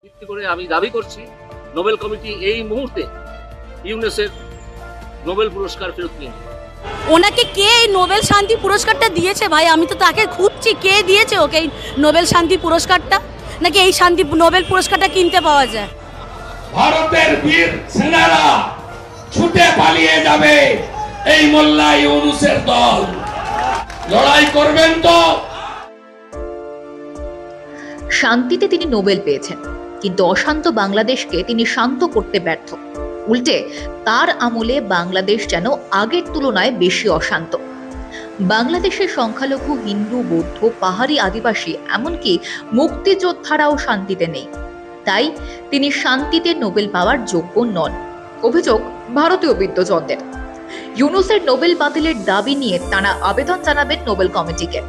ভিত্তি করে আমি দাবি করছি নোবেল কমিটি এই মুহূর্তে ইউনেসের নোবেল পুরস্কার ফেরত নিন। ওনাকে কে এই নোবেল শান্তি পুরস্কারটা দিয়েছে ভাই? আমি তো তাকে খুঁজছি, কে দিয়েছে ওকে এই নোবেল শান্তি পুরস্কারটা? নাকি এই শান্তি নোবেল পুরস্কারটা কিনতে পাওয়া যায়? ভারতের বীর সেনারা ছুটে পালিয়ে যাবে, এই মোল্লা ইউনূসের দল লড়াই করবেন তো? শান্তিতে তিনি নোবেল পেয়েছেন, কিন্তু অশান্ত বাংলাদেশকে তিনি শান্ত করতে ব্যর্থ। উল্টে তার আমলে বাংলাদেশ যেন আগের তুলনায় বেশি অশান্ত। বাংলাদেশের সংখ্যালঘু হিন্দু, বৌদ্ধ, পাহাড়ি, আদিবাসী, এমনকি মুক্তিযোদ্ধারাও শান্তিতে নেই। তাই তিনি শান্তিতে নোবেল পাওয়ার যোগ্য নন, অভিযোগ ভারতীয় বিদ্বজনদের। ইউনূসের নোবেল বাতিলের দাবি নিয়ে তারা আবেদন জানাবেন নোবেল কমিটিকে।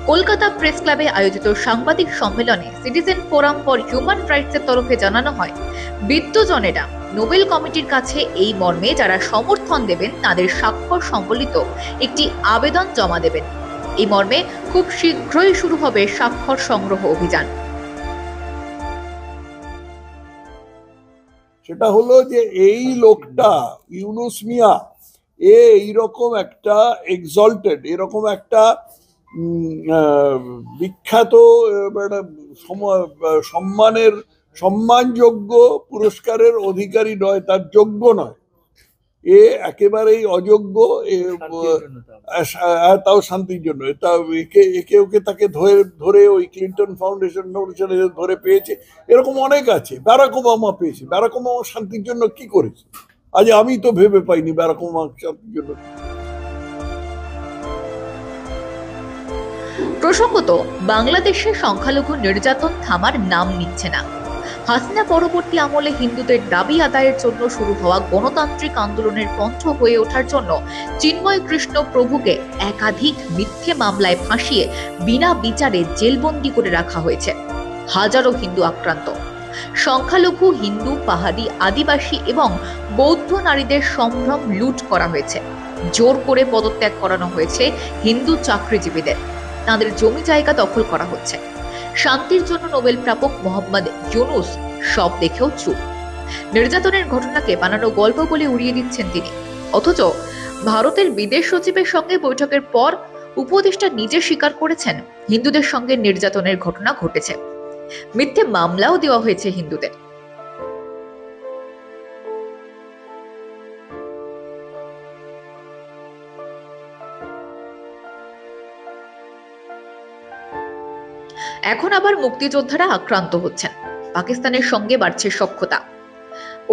কলকাতা প্রেস ক্লাবে আয়োজিত সাংবাদিক সম্মেলনে সিটিজেন ফোরাম ফর হিউম্যান রাইটসের তরফে জানানো হয়, বিদ্বজনেরা নোবেল কমিটির কাছে এই মর্মে যারা সমর্থন দেবেন তাদের স্বাক্ষর সম্বলিত একটি আবেদন জমা দেবেন। এই মর্মে খুব শীঘ্রই শুরু হবে স্বাক্ষর সংগ্রহ অভিযান। সেটা হলো যে এই লোকটা ইউনূস মিয়া এইরকম একটা এক্সল্টেড, এরকম একটা বিখ্যাত সম্মানযোগ্য পুরস্কারের অধিকারী নয়, তার যোগ্য নয়। এ একেবারেই অযোগ্য, তাও শান্তির জন্য। ওকে তাকে ধরে ওই ক্লিন্টন ফাউন্ডেশন ধরে পেয়েছে, এরকম অনেক আছে। বারাক ওবামা পেয়েছে। বারাক ওবামা শান্তির জন্য কি করেছে আজ আমি তো ভেবে পাইনি বারাক ওবামা শান্তির জন্য। প্রসঙ্গত, বাংলাদেশে সংখ্যালঘু নির্যাতন থামার নাম নিচ্ছে না। হাসিনা পরবর্তী আমলে হিন্দুদের দাবি আদায়ের জন্য শুরু হওয়া গণতান্ত্রিক আন্দোলনের কণ্ঠ হয়ে ওঠার জন্য চিন্ময় কৃষ্ণ প্রভুকে একাধিক মিথ্যে মামলায় ফাঁসিয়ে বিনা বিচারে জেলবন্দি করে রাখা হয়েছে। হাজারো হিন্দু আক্রান্ত। সংখ্যালঘু হিন্দু, পাহাড়ি, আদিবাসী এবং বৌদ্ধ নারীদের সম্ভ্রম লুট করা হয়েছে। জোর করে পদত্যাগ করানো হয়েছে হিন্দু চাকরিজীবীদের। তাদের জমি জায়গা দখল করা হচ্ছে। শান্তির জন্য নোবেল প্রাপক মোহাম্মদ ইউনূস সব দেখেও চুপ। নির্যাতনের ঘটনাকে বানানো গল্প বলে উড়িয়ে দিচ্ছেন তিনি। অথচ ভারতের বিদেশ সচিবের সঙ্গে বৈঠকের পর উপদেষ্টা নিজে স্বীকার করেছেন হিন্দুদের সঙ্গে নির্যাতনের ঘটনা ঘটেছে। মিথ্যে মামলাও দেওয়া হয়েছে হিন্দুদের। এখন আবার মুক্তিযোদ্ধারা আক্রান্ত হচ্ছেন। পাকিস্তানের সঙ্গে বাড়ছে সখ্যতা।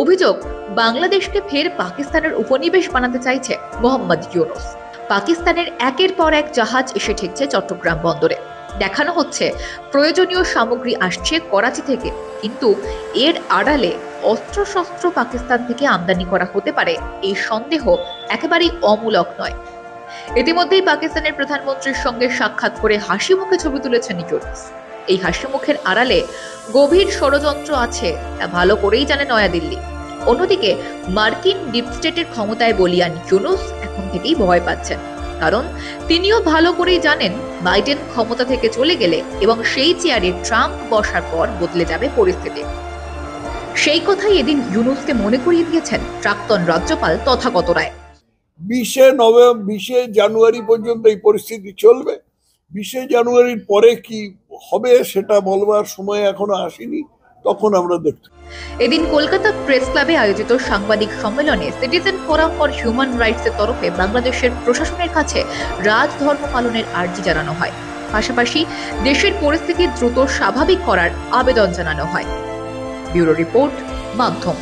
অভিযোগ, বাংলাদেশকে ফের পাকিস্তানের উপনিবেশ বানাতে চাইছে মোহাম্মদ ইউনূস। পাকিস্তানের একের পর এক জাহাজ এসে ঠেকছে চট্টগ্রাম বন্দরে। দেখানো হচ্ছে প্রয়োজনীয় সামগ্রী আসছে করাচি থেকে, কিন্তু এর আড়ালে অস্ত্রশস্ত্র পাকিস্তান থেকে আমদানি করা হতে পারে এই সন্দেহ একেবারেই অমূলক নয়। ইতিমধ্যেই পাকিস্তানের প্রধানমন্ত্রীর সঙ্গে সাক্ষাৎ করে হাসি মুখে ছবি তুলেছেন ইউনূস। এই হাসি মুখের আড়ালে গভীর ষড়যন্ত্র আছে তা ভালো করেই জানে নয়াদিল্লি। অন্যদিকে মার্কিন ডিপ স্টেটের ক্ষমতায় বলিয়ান ইউনূস এখন থেকেই ভয় পাচ্ছেন, কারণ তিনিও ভালো করেই জানেন বাইডেন ক্ষমতা থেকে চলে গেলে এবং সেই চেয়ারে ট্রাম্প বসার পর বদলে যাবে পরিস্থিতি। সেই কথাই এদিন ইউনূসকে মনে করিয়ে দিয়েছেন প্রাক্তন রাজ্যপাল তথাগত রায়। 20 জানুয়ারি পর্যন্ত এই পরিস্থিতি চলবে। 20 জানুয়ারির পরে কি হবে সেটা বলবার সময় এখনো আসেনি, তখন আমরা দেখব। এদিন কলকাতা প্রেস ক্লাবে আয়োজিত সাংবাদিক সম্মেলনে সিটিজেন ফোরাম ফর হিউম্যান রাইটসের তরফে বাংলাদেশের প্রশাসনের কাছে রাজধর্ম পালনের আর্জি জানানো হয়। পাশাপাশি দেশের পরিস্থিতি দ্রুত স্বাভাবিক করার আবেদন জানানো হয়। ব্যুরো রিপোর্ট, মাধ্যম।